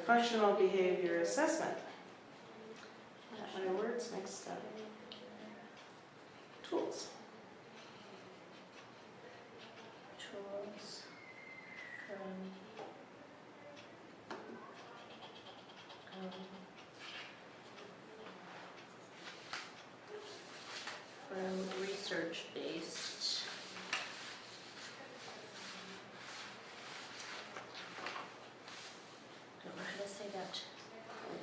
functional behavior assessment. My words mixed up. Tools. Tools from research-based. I don't know how to say that.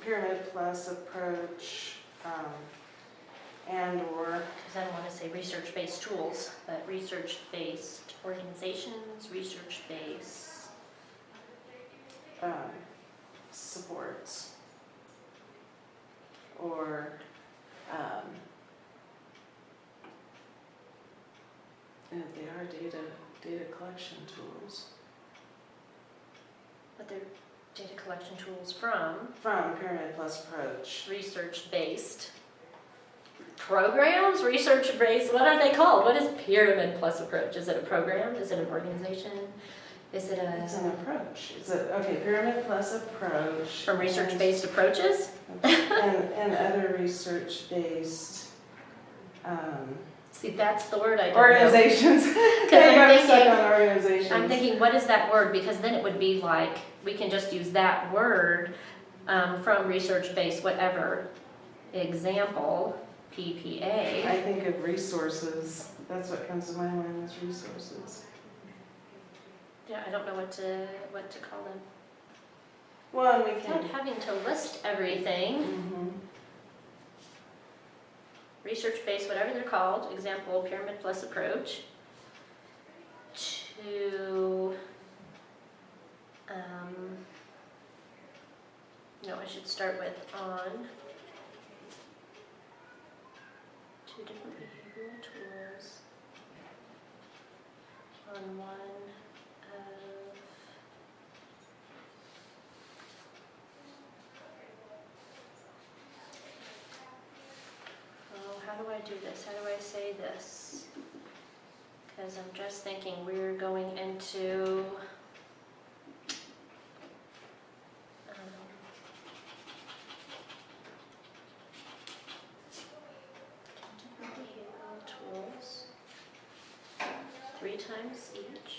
Pyramid plus approach, and or Because I don't want to say research-based tools, but research-based organizations, research-based. supports, or and they are data collection tools But they're data collection tools from from Pyramid Plus approach. research-based programs, research-based, what are they called? What is Pyramid Plus approach? Is it a program? Is it an organization? Is it It's an approach. It's a Pyramid Plus approach from research-based approaches? and other research-based See, that's the word I don't know. organizations. I'm thinking, what is that word? Because then it would be like, we can just use that word from research-based whatever. Example, PPA. I think of resources. That's what comes to my mind is resources. Yeah, I don't know what to call them. Well, and we Without can. having to list everything. Mhm. Research-based, whatever they're called, example, Pyramid Plus approach, to, no, I should start with on, two different behavioral tools, on one of, how do I do this? How do I say this? Because I'm just thinking we're going into different behavioral tools, 3 times each.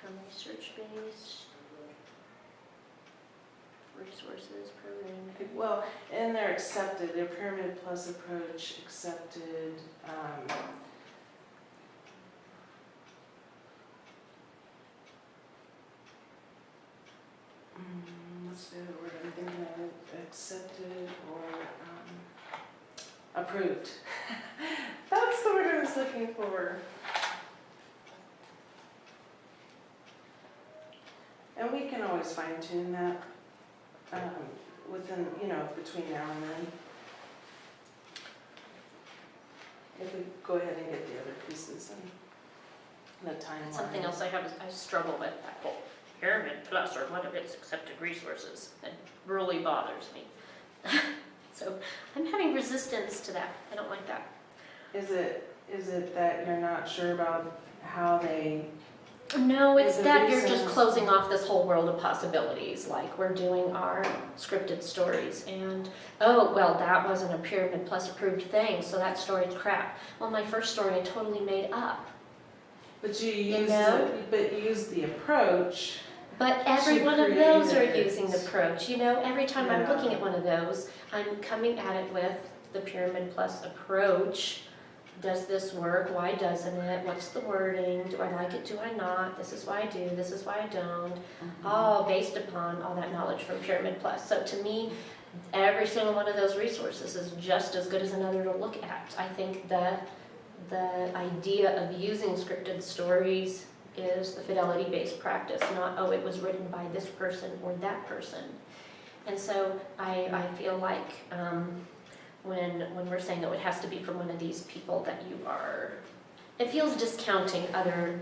From research-based resources, programming. Well, and they're accepted. Their Pyramid Plus approach accepted. What's the other word I'm thinking of? Accepted or approved. That's the word I was looking for. And we can always fine tune that within, between now and then. If we go ahead and get the other pieces and the timeline. Something else I struggle with, that whole Pyramid Plus, or what if it's accepted resources? That really bothers me. So I'm having resistance to that. I don't like that. Is it that you're not sure about how they? No, it's Is it that you're just reasons? closing off this whole world of possibilities. Like we're doing our scripted stories and, oh, well, that wasn't a Pyramid Plus approved thing, so that story's crap. Well, my first story I totally made up. But you use the approach. But every She one of those are created using the approach. Every time I'm Yeah. looking at one of those, I'm coming at it with the Pyramid Plus approach. Does this work? Why doesn't it? What's the wording? Do I like it? Do I not? This is why I do. This is why I don't. All based upon all that knowledge from Pyramid Plus. So to me, every single one of those resources is just as good as another to look at. I think that the idea of using scripted stories is the fidelity-based practice, not, oh, it was written by this person or that person. And so I feel like when we're saying, oh, it has to be from one of these people, that you are, it feels discounting other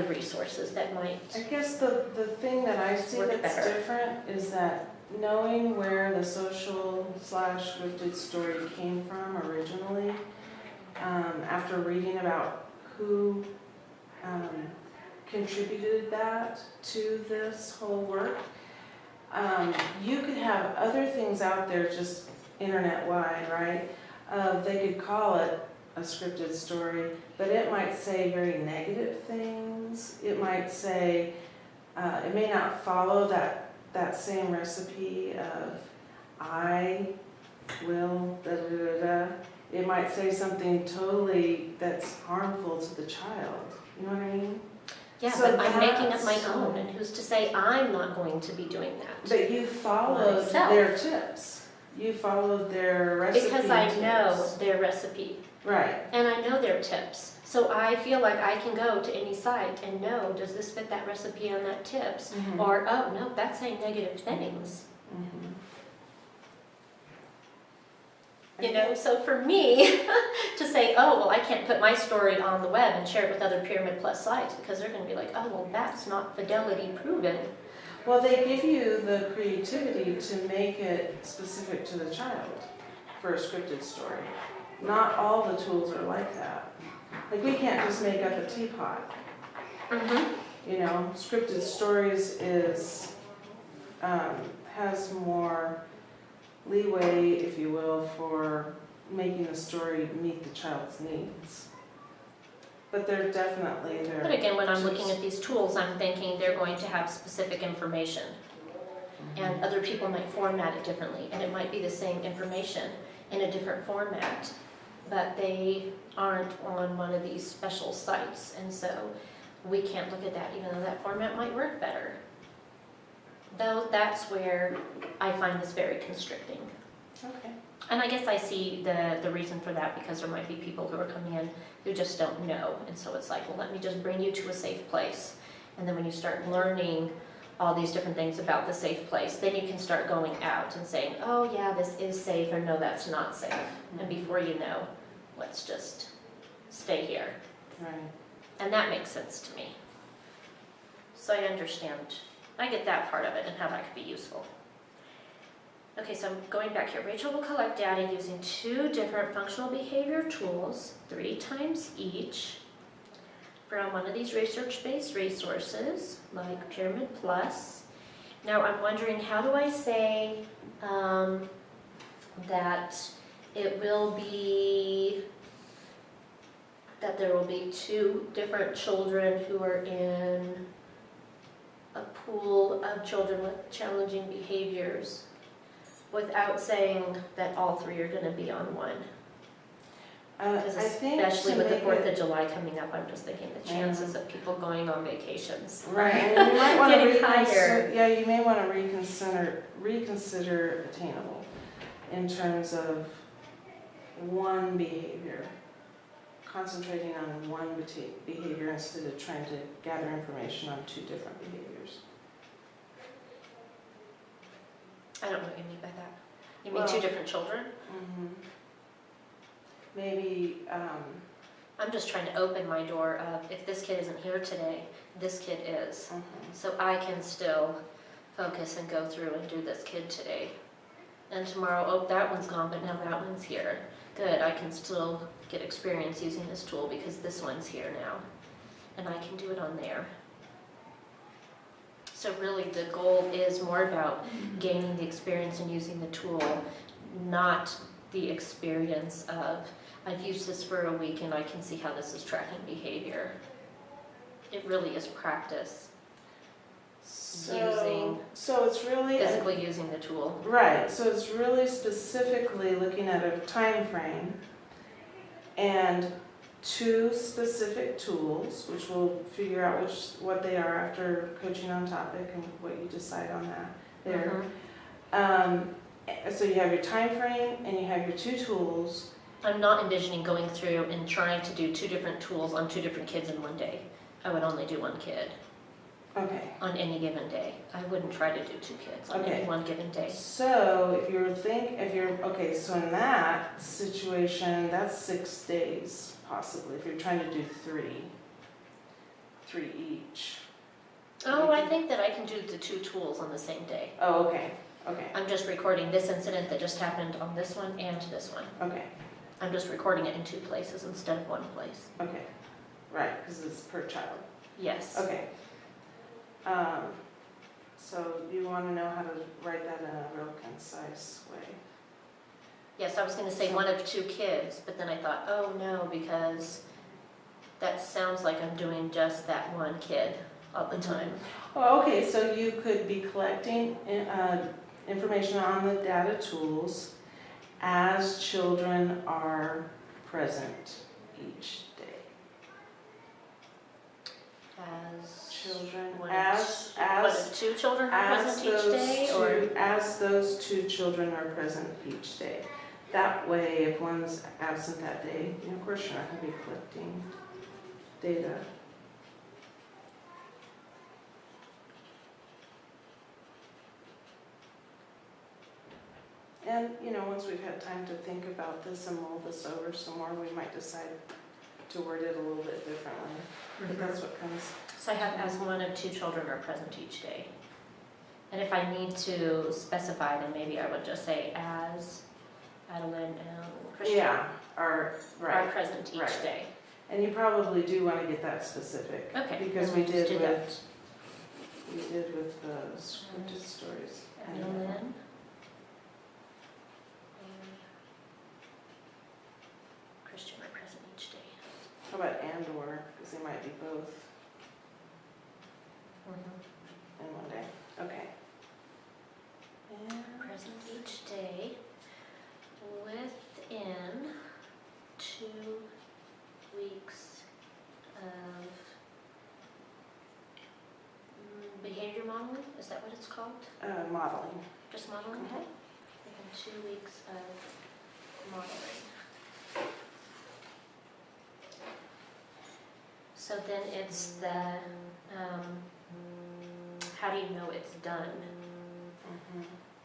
resources that might. I guess the thing that I see Work that's better. different is that knowing where the social/scripted story came from originally after reading about who contributed that to this whole work, you could have other things out there just internet-wide, right? They could call it a scripted story, but it might say very negative things. It might say, it may not follow that same recipe of I will da da da da. It might say something totally that's harmful to the child. You know what I mean? Yeah, So but I'm making up my that's- own, and who's to say I'm not going to be doing that? But you followed Myself. their tips. You followed their recipe Because I know tips. their recipe, Right. and I know their tips. So I feel like I can go to any site and know, does this fit that recipe on that tips? Mhm. Or, oh, no, that's saying negative things. Mhm. You know, so for me to say, oh, well, I can't put my story on the web and share it with other Pyramid Plus sites because they're going to be like, oh, well, that's not fidelity proven. Well, they give you the creativity to make it specific to the child for a scripted story. Not all the tools are like that. Like, we can't just make up a teapot. Mm-hmm. You know, scripted stories is, has more leeway, if you will, for making the story meet the child's needs. But they're definitely there. But again, when I'm looking at these tools, I'm thinking they're going to have specific information. And other people might format it differently, and it might be the same information in a different format, but they aren't on one of these special sites, and so we can't look at that, even though that format might work better. Though that's where I find this very constricting. Okay. And I guess I see the reason for that, because there might be people who are coming in who just don't know, and so it's like, well, let me just bring you to a safe place. And then when you start learning all these different things about the safe place, then you can start going out and saying, oh yeah, this is safe, or no, that's not safe. And before you know, let's just stay here. Right. And that makes sense to me. So I understand, I get that part of it and how that could be useful. Okay, so I'm going back here. Rachel will collect data using 2 different functional behavior tools, 3 times each, from one of these research-based resources, like Pyramid Plus. Now I'm wondering, how do I say that it will be, that there will be 2 different children who are in a pool of children with challenging behaviors, without saying that all 3 are going to be on one? Because I think especially to with the make 4th it- of July coming up, I'm just thinking the chances of people going on vacations. Right, and you might want to Getting reconsider, higher. yeah, you may want to reconsider attainable in terms of one behavior, concentrating on one behavior instead of trying to gather information on 2 different behaviors. I don't know what you mean by that. You mean Well- 2 different children? Mhm. Maybe, I'm just trying to open my door of, if this kid isn't here today, this kid is. So I can still focus and go through and do this kid today. And tomorrow, oh, that one's gone, but now that one's here. Good, I can still get experience using this tool because this one's here now. And I can do it on there. So really the goal is more about gaining the experience and using the tool, not the experience of, I've used this for a week and I can see how this is tracking behavior. It really is practice, so it's really, physically using the tool. right, so it's really specifically looking at a time frame and 2 specific tools, which we'll figure out what they are after coaching on topic and what you decide on that there. So you have your time frame and you have your 2 tools. I'm not envisioning going through and trying to do 2 different tools on 2 different kids in one day. I would only do 1 kid Okay. on any given day. I wouldn't try to do 2 kids on Okay. any one given day. So okay, so in that situation, that's 6 days possibly, if you're trying to do 3 each. Oh, I think that I can do the 2 tools on the same day. Oh, okay, okay, I'm just recording this incident that just happened on this one and this one. okay. I'm just recording it in 2 places instead of 1 place. Okay, right, because it's per child. Yes. Okay. So you want to know how to write that in a real concise way? Yes, I was going to say 1 of 2 kids, but then I thought, oh no, because that sounds like I'm doing just that 1 kid all the time. Oh, okay, so you could be collecting information on the data tools as children are present each day. As Children, one as of 2 children are present each day, or as those 2 children are present each day. That way, if one's absent that day, of course you're not going to be collecting data. And, once we've had time to think about this and mull this over some more, we might decide to word it a little bit differently. But that's what comes. So I have as 1 of 2 children are present each day. And if I need to specify, then maybe I would just say as Adeline and Christian are present each right. day. And you probably do want to get that specific. Okay. Because then we let's did do that. with the scripted stories. Adeline. and Christian are present each day. How about and or, because they might be both in one day. Okay. And Present each day within 2 weeks of behavior modeling. Is that what it's called? modeling. Just modeling? Mhm. Within 2 weeks of modeling. So then it's the, how do you know it's done?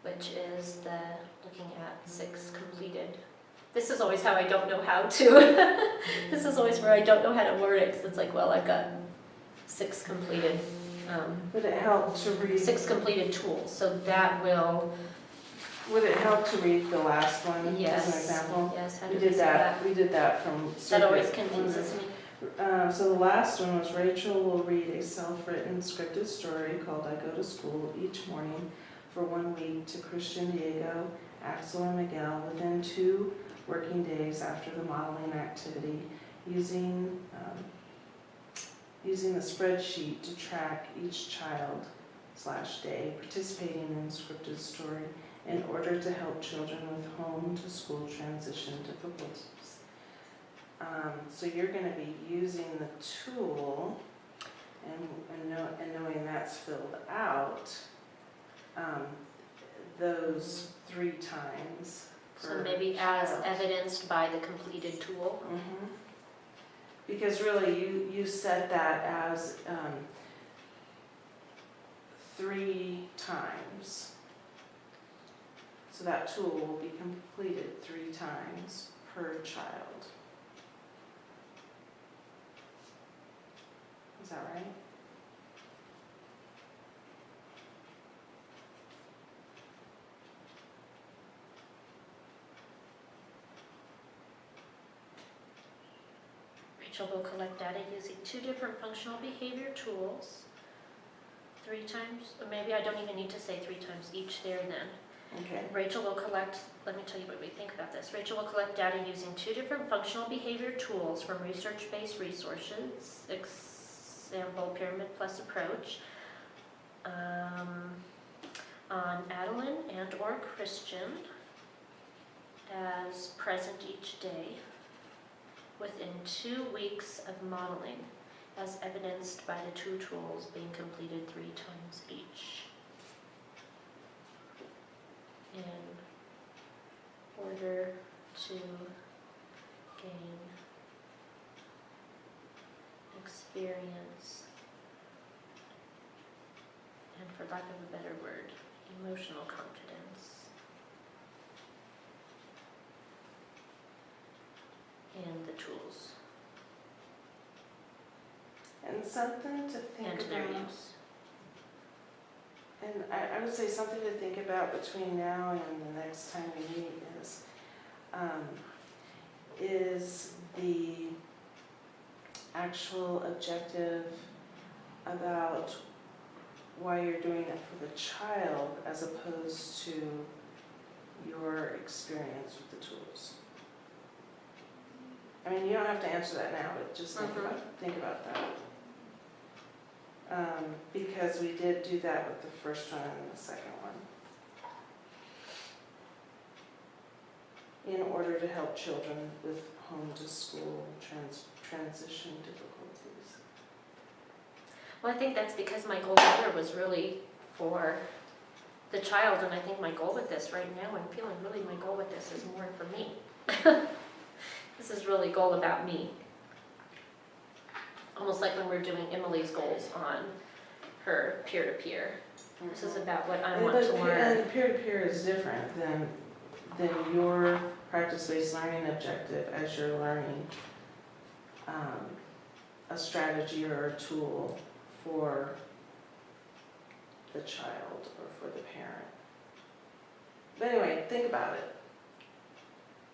Which is the looking at 6 completed. This is always how I don't know how to. This is always where I don't know how to word it, because it's like, well, I've got 6 completed. Would it help to read? 6 completed tools, so that will. Would it help to read the last one Yes. as an example? Yes. How We do did say that. We did that from. That always Secret. confuses me. So the last one was Rachel will read a self-written scripted story called I Go to School each morning for 1 week to Christian, Diego, Axel, and Miguel within 2 working days after the modeling activity, using the spreadsheet to track each child/day participating in the scripted story in order to help children with home to school transition difficulties. So you're going to be using the tool and knowing that's filled out those 3 times per So maybe child. as evidenced by the completed tool. Mhm. Because really you set that as 3 times. So that tool will be completed 3 times per child. Is that right? Rachel will collect data using 2 different functional behavior tools. 3 times, or maybe I don't even need to say 3 times each there then. Okay. Rachel will collect, let me tell you what we think about this. Rachel will collect data using 2 different functional behavior tools from research-based resources, example, Pyramid Plus approach, on Adeline and or Christian as present each day within 2 weeks of modeling, as evidenced by the 2 tools being completed 3 times each. In order to gain experience, and for lack of a better word, emotional confidence in the tools And something to think and about. their use. And I would say something to think about between now and the next time we meet is is the actual objective about why you're doing it for the child as opposed to your experience with the tools? I mean, you don't have to answer that now, but just think about that. Because we did do that with the first one and the second one. In order to help children with home to school transition difficulties. Well, I think that's because my goal there was really for the child, and I think my goal with this right now, I'm feeling really my goal with this is more for me. This is really a goal about me. Almost like when we're doing Emily's goals on her peer-to-peer. This is about what I want to learn. And peer-to-peer is different than your practice-based learning objective as you're learning a strategy or a tool for the child or for the parent. But anyway, think about it.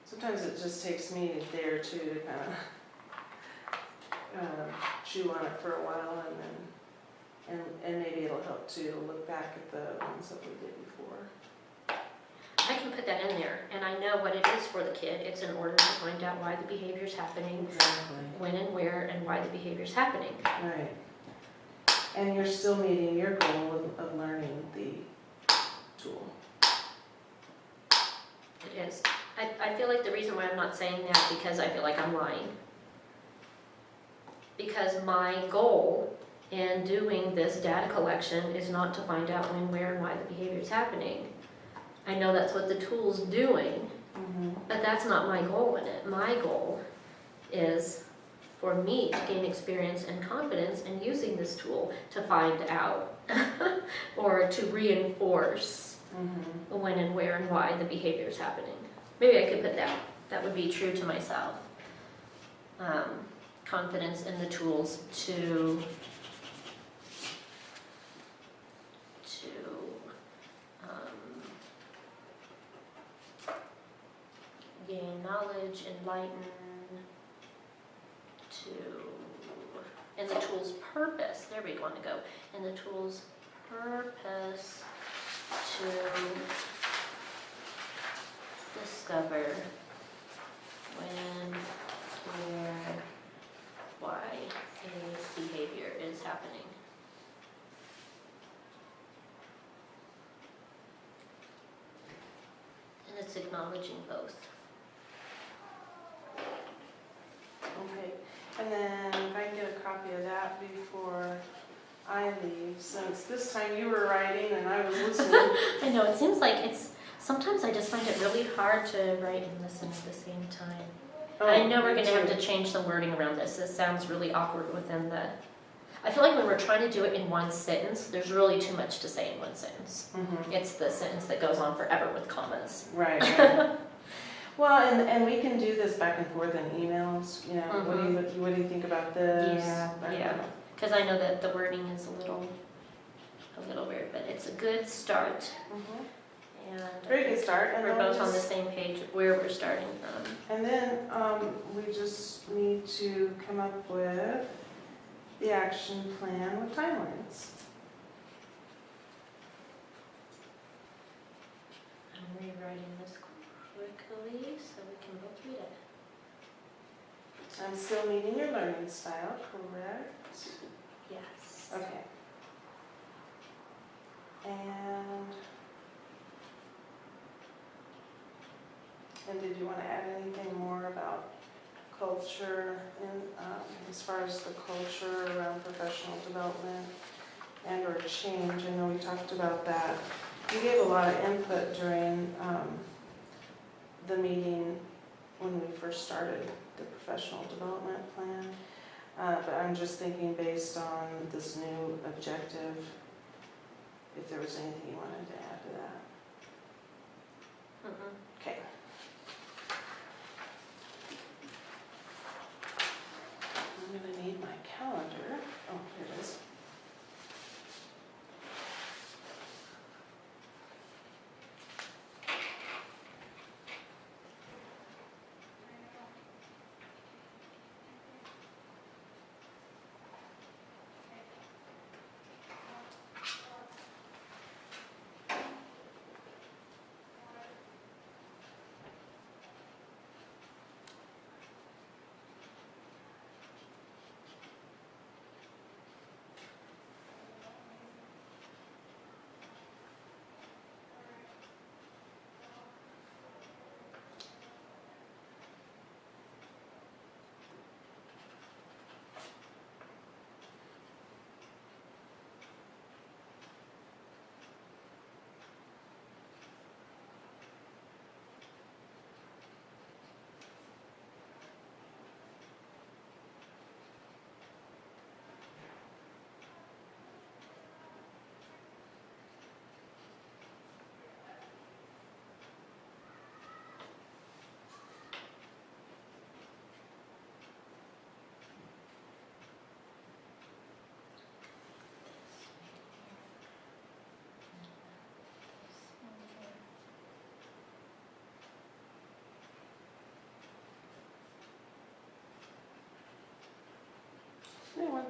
Sometimes it just takes me a day or two to kind of chew on it for a while, and maybe it'll help to look back at the ones that we did before. I can put that in there, and I know what it is for the kid. It's in order to find out why the behavior's happening, Exactly. when and where, and why the behavior's happening. Right. And you're still meeting your goal of learning the tool. It is. I feel like the reason why I'm not saying that because I feel like I'm lying. Because my goal in doing this data collection is not to find out when, where, and why the behavior is happening. I know that's what the tool's doing, but that's not my goal in it. My goal is for me to gain experience and confidence in using this tool to find out or to reinforce when and where and why the behavior is happening. Maybe I could put that. That would be true to myself. Confidence in the tools to gain knowledge, enlighten, and the tool's purpose, there we want to go, and the tool's purpose to discover when, where, why a behavior is happening. And it's acknowledging both. Okay. And then if I can get a copy of that before I leave, since this time you were writing and I was listening. I know, it seems like sometimes I just find it really hard to write and listen at the same time. I know we're going to have to change some wording around this. This sounds really awkward within the... I feel like when we're trying to do it in one sentence, there's really too much to say in one sentence. It's the sentence that goes on forever with commas. Right. Well, and we can do this back and forth in emails, you know, what do you think about this? Yeah. Because I know that the wording is a little weird, but it's a good start. And very good start. And we're both on the same page where we're starting from. And then we just need to come up with the action plan with timelines. I'm rewriting this quickly so we can both read it. I'm still meeting your learning style, correct? Yes. Okay. And did you want to add anything more about culture, as far as the culture around professional development and or change? I know we talked about that. You gave a lot of input during the meeting when we first started the professional development plan, but I'm just thinking based on this new objective, if there was anything you wanted to add to that. Okay. I'm going to need my calendar. Oh, here it is.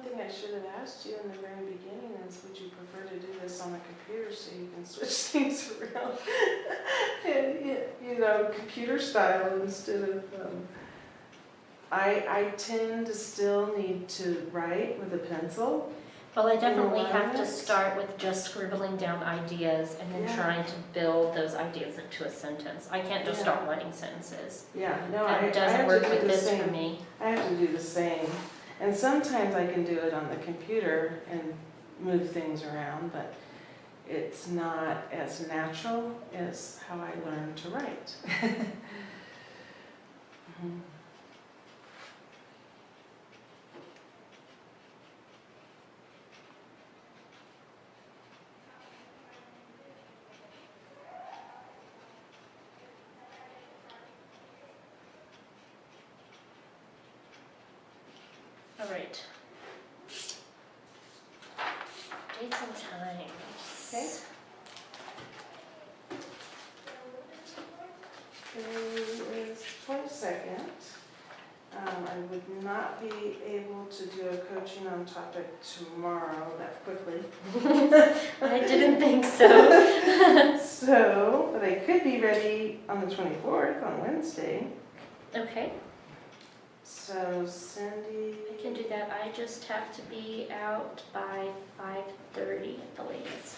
thing I should have asked you in the very beginning is, would you prefer to do this on the computer so you can switch things around? And, you know, computer style instead of, I tend to still need to write with a pencil. Well, I definitely Well, have to that's- start with just scribbling down ideas and then Yeah. trying to build those ideas into a sentence. I can't just Yeah. start writing sentences. Yeah, no, That I doesn't have work to do with the this same. for me. I have to do the same. And sometimes I can do it on the computer and move things around, but it's not as natural as how I learned to write. Mhm. All right. Dates and times. Okay. Today is 22nd. I would not be able to do a coaching on topic tomorrow that quickly. I didn't think so. So, but I could be ready on the 24th, on Wednesday. Okay, So Cindy. I can do that. I just have to be out by 5:30 at the latest.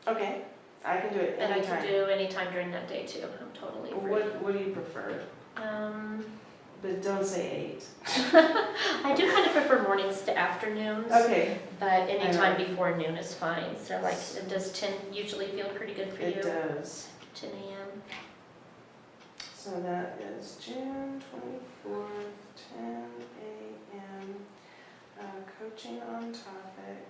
Okay, I can do it And I anytime. can do any time during that day too. I'm totally free. What do you prefer? But don't say 8. I do kind of prefer mornings to afternoons, Okay, but any I know. time before noon is fine. So like, does 10 usually feel pretty good for it you? does. 10 a.m. So that is June 24th, 10 a.m. Coaching on topic.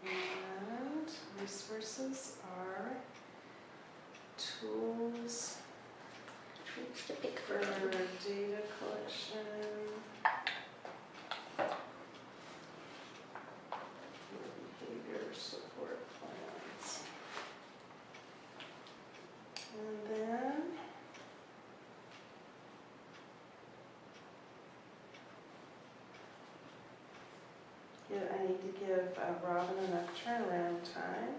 And resources are tools Treats to pick for for. data collection. Behavior support plans. And then I need to give Robin enough turnaround time.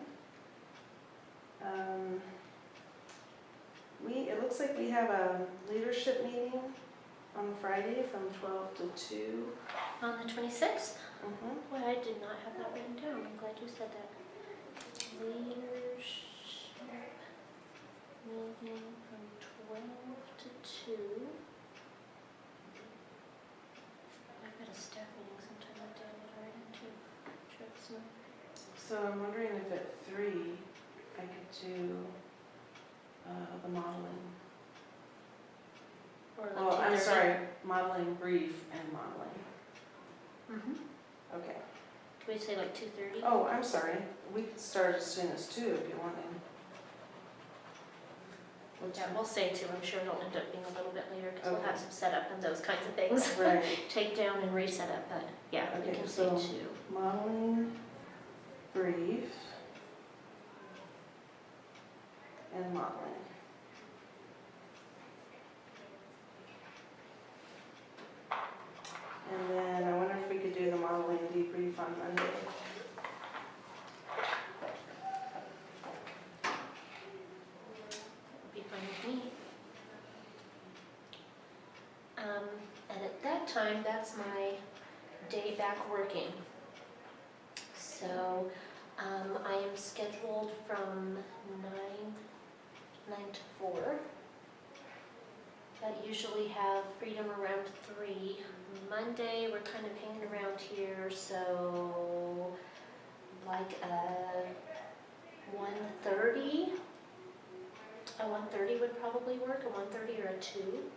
It looks like we have a leadership meeting on Friday from 12 to 2. On the 26th? Mhm. Well, I did not have that written down. I'm glad you said that. Leadership meeting from 12 to 2. I've got a staff meeting sometime that day. I'm gonna write into trips. So I'm wondering if at 3 I could do the modeling. Or like Oh, I'm 2:30. sorry, modeling brief and modeling. Mm-hmm. Okay. Can we say like 2:30? Oh, I'm sorry. We could start as soon as 2 if you wanted. Yeah, we'll say 2. I'm sure it'll end up being a little bit later because we'll Okay. have some setup and those kinds of things. Right. Take down and reset up, but yeah, we Okay, can say so- 2. Modeling brief and modeling. And then I wonder if we could do the modeling debrief on Monday. Would be fine with me. And at that time, that's my day back working. So, I am scheduled from 9 to 4. I usually have freedom around 3. Monday, we're kind of hanging around here, so like a 1:30. A 1:30 would probably work, a 1:30 or a 2.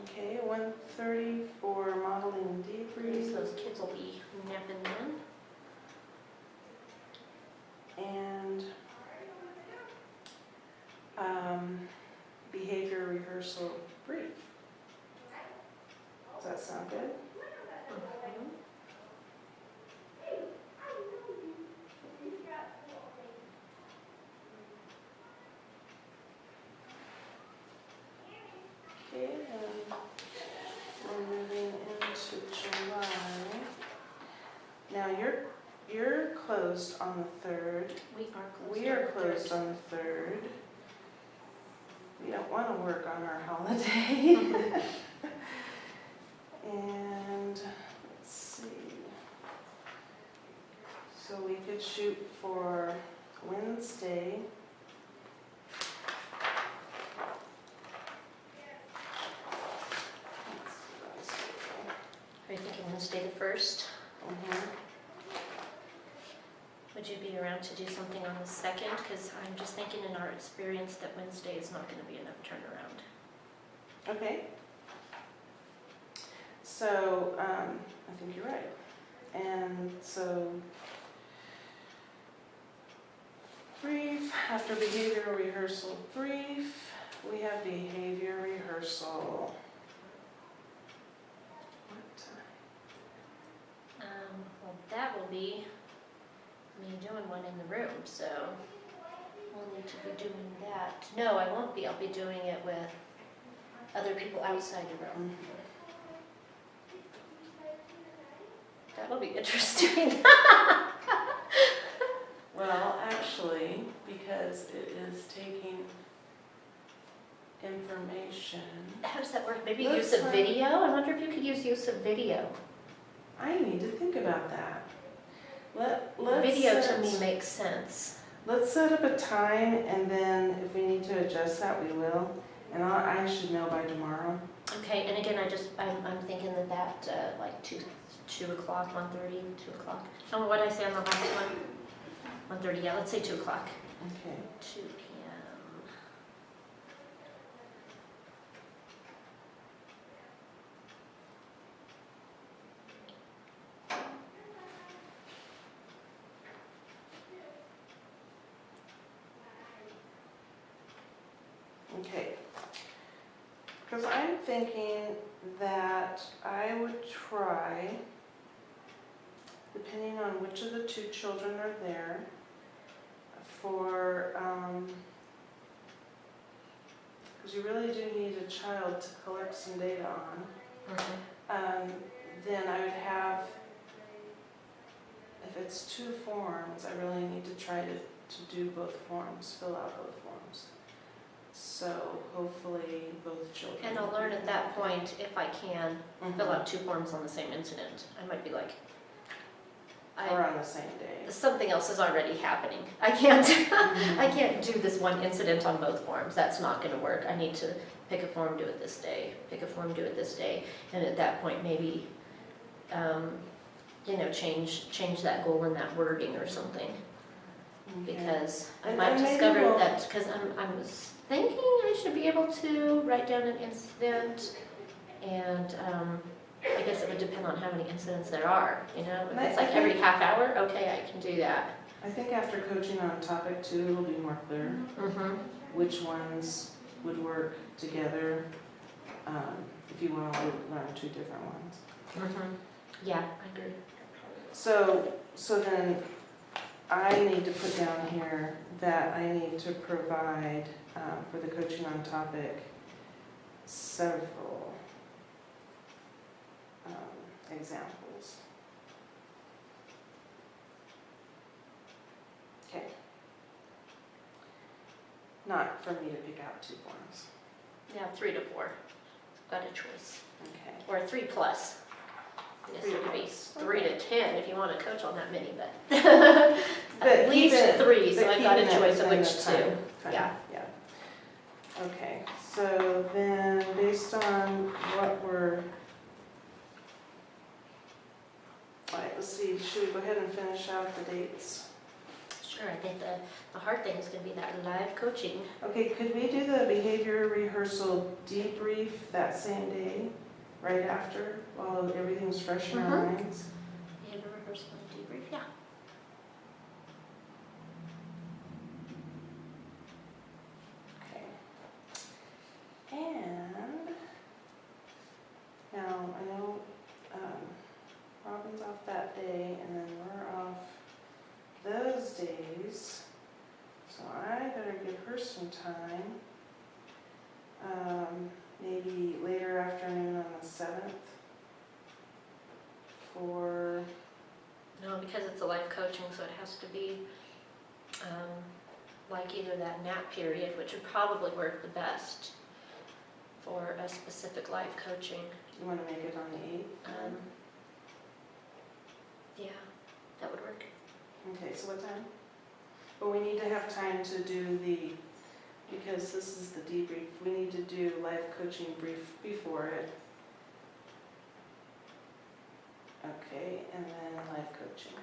Okay, 1:30 for modeling At least debrief. those kids will be napping then. And behavior rehearsal brief. Does that sound good? Okay, and Now, you're closed on the 3rd. We We are closed on the 3rd. We don't want to work on our holiday. And, let's see. So we could shoot for Wednesday. Are you thinking Wednesday the 1st? Would you be around to do something on the 2nd? Because I'm just thinking in our experience that Wednesday is not going to be enough turnaround. Okay. So, I think you're right. And so, brief, after behavioral rehearsal brief, we have behavior rehearsal. What time? Well, that will be me doing one in the room, so we'll need to be doing that. No, I won't be. I'll be doing it with other people outside the room. That'll be interesting. Well, actually, because it is taking information. How does that work? Maybe Let's use of try- video? I wonder if you could use of video. I need to think about that. Let's Video to set- me makes sense. Let's set up a time, and then if we need to adjust that, we will. And I should know by tomorrow. Okay, and again, I'm thinking that like 2 o'clock, 1:30, 2 o'clock. Oh, what did I say on the last one? 1:30, yeah, let's say 2 o'clock. Okay. 2 p.m. Okay. Because I'm thinking that I would try, depending on which of the 2 children are there, for, because you really do need a child to collect some data on. Then I would have, if it's 2 forms, I really need to try to do both forms, fill out both forms. So hopefully both children. And I'll learn at that point, if I can, Mhm. fill out 2 forms on the same incident. I might be like, Or on the same day. something else is already happening. I can't, I can't do this one incident on both forms. That's not going to work. I need to pick a form, do it this day, pick a form, do it this day. And at that point, maybe, change that goal and that wording or something. Okay. Because I And- might and maybe discover we'll- that, because I'm thinking I should be able to write down an incident, and I guess it would depend on how many incidents there are, If And it's I like every think- half hour, okay, I can do that. I think after coaching on topic 2, it'll be more clear Mm-hmm. which ones would work together, if you want to learn 2 different ones. Mm-hmm. Yeah, I agree. So then I need to put down here that I need to provide, for the coaching on topic, several examples. Okay. Not for me to pick out 2 forms. Yeah, 3 to 4. Got a choice. Okay. Or 3 plus. I guess 3 it could be plus. 3 to 10 if you want to coach on that many, but But at least keep it- 3, so but I've got a keeping it choice of within which the 2. time. Yeah. Yeah. Okay, so then based on what we're, all right, let's see, should we go ahead and finish out the dates? Sure, I think the hard thing is going to be that live coaching. Okay, could we do the behavior rehearsal debrief that same day, right after, while everything's fresh in our minds? Behavior rehearsal and debrief, yeah. Okay. And now I know Robin's off that day, and then we're off those days, so I better give her some time. Maybe later afternoon on the 7th for, No, coaching, so it has to be like either that nap period, which would probably work the best for a specific life coaching. You want to make it on the 8th? Yeah, that would work. Okay, so what time? But we need to have time to do because this is the debrief, we need to do life coaching brief before it. Okay, and then life coaching.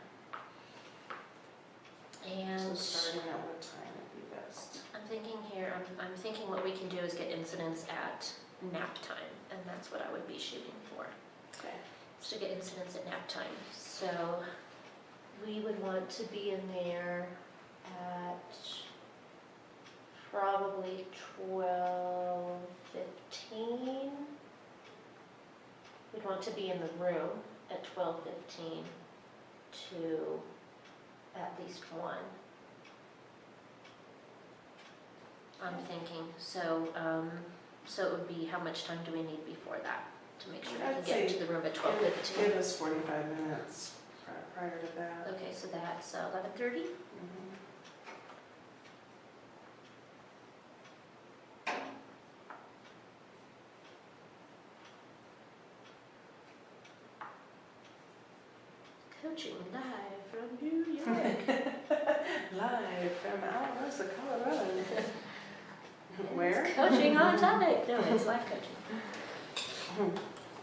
And So starting at what time would be best? I'm thinking here, I'm thinking what we can do is get incidents at nap time, and that's what I would be shooting for. Okay. So get incidents at nap time. So we would want to be in there at probably 12:15. We'd want to be in the room at 12:15 to at least 1. I'm thinking, so it would be, how much time do we need before that to make sure we can I'd get into the room at 12:15? Give us 45 minutes prior to that. Okay, so that's 11:30? Mhm. Coaching live from New York. Live from Alamosa, Colorado. Where? It's coaching on topic. No, it's live coaching.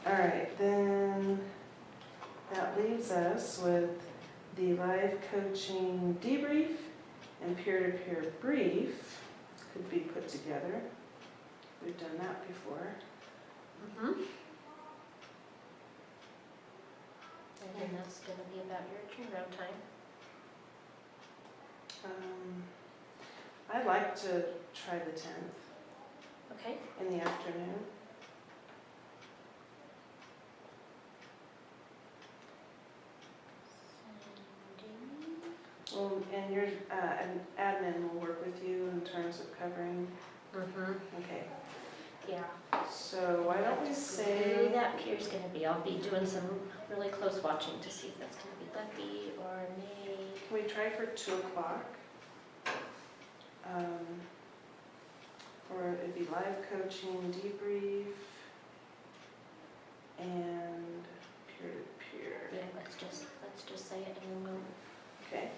All right, then that leaves us with the live coaching debrief and peer-to-peer brief could be put together. We've done that before. Mm-hmm. And then that's going to be about your turnaround time. I'd like to try the 10th Okay. in the afternoon. Well, and your an admin will work with you in terms of covering. Mm-hmm. Okay, Yeah. so why don't we Who say, that peer's going to be. I'll be doing some really close watching to see if that's going to be Bucky or me. can we try for 2 o'clock? Or it'd be live coaching, debrief, and peer-to-peer. Yeah, let's just say it and then we'll. Okay.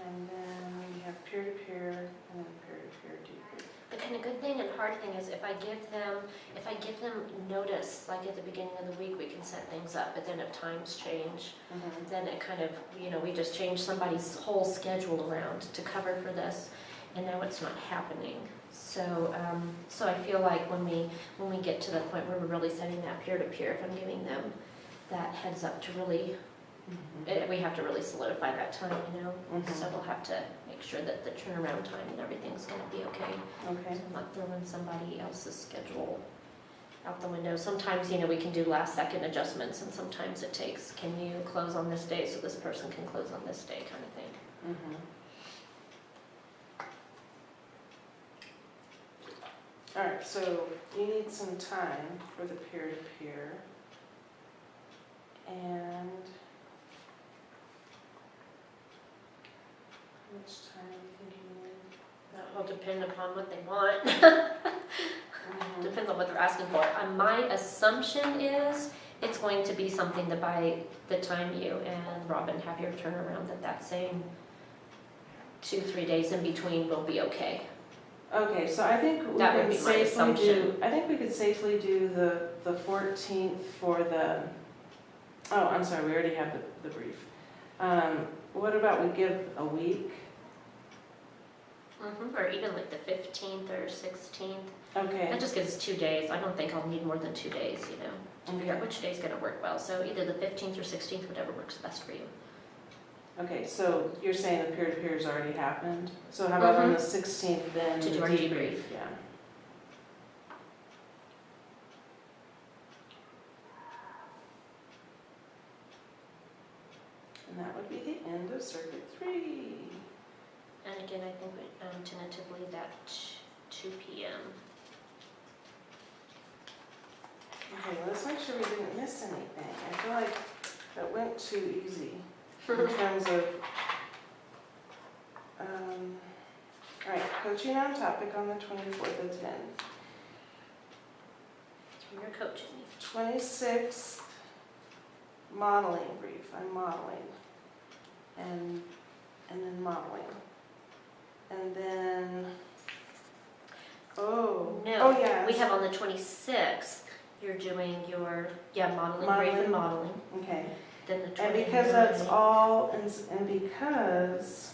And then we have peer-to-peer and then peer-to-peer debrief. The kind of good thing and hard thing is if I give them notice, like at the beginning of the week, we can set things up, but then if times change, then it kind of, we just change somebody's whole schedule around to cover for this, and now it's not happening. So, so I feel like when we get to the point where we're really setting that peer-to-peer, if I'm giving them that heads up to really, we have to really solidify that time, So we'll have to make sure that the turnaround time and everything's going to be okay. Okay. So I'm not throwing somebody else's schedule out the window. Sometimes, we can do last second adjustments, and sometimes it takes, can you close on this day so this person can close on this day kind of thing. All right, so you need some time for the peer-to-peer. And how much time do you think you need? That will depend upon what they want. Depends on what they're asking for. My assumption is it's going to be something that by the time you and Robin have your turnaround, that same 2-3 days in between will be okay. Okay, so I think we That would can be my safely assumption. I think we could safely do the 14th for the, oh, I'm sorry, we already have the brief. What about we give a week? Or even like the 15th or 16th. Okay. That just gives 2 days. I don't think I'll need more than 2 days, to figure out which day's going to work well. So either the 15th or 16th, whatever works best for you. Okay, so you're saying the peer-to-peer's already happened? So how about on the 16th then? To do the our debrief. Yeah. And that would be the end of Circuit 3. And again, I think tentatively that 2 p.m. Okay, well, let's make sure we didn't miss anything. I feel like that went too easy. in terms of, all right, coaching on topic on the 24th of 10. You're coaching me. 26th, modeling brief, I'm modeling. And then modeling. And then, No, yeah. we have on the 26th, you're doing your, modeling brief and modeling. Okay. Then the 29th. And because that's all, and because,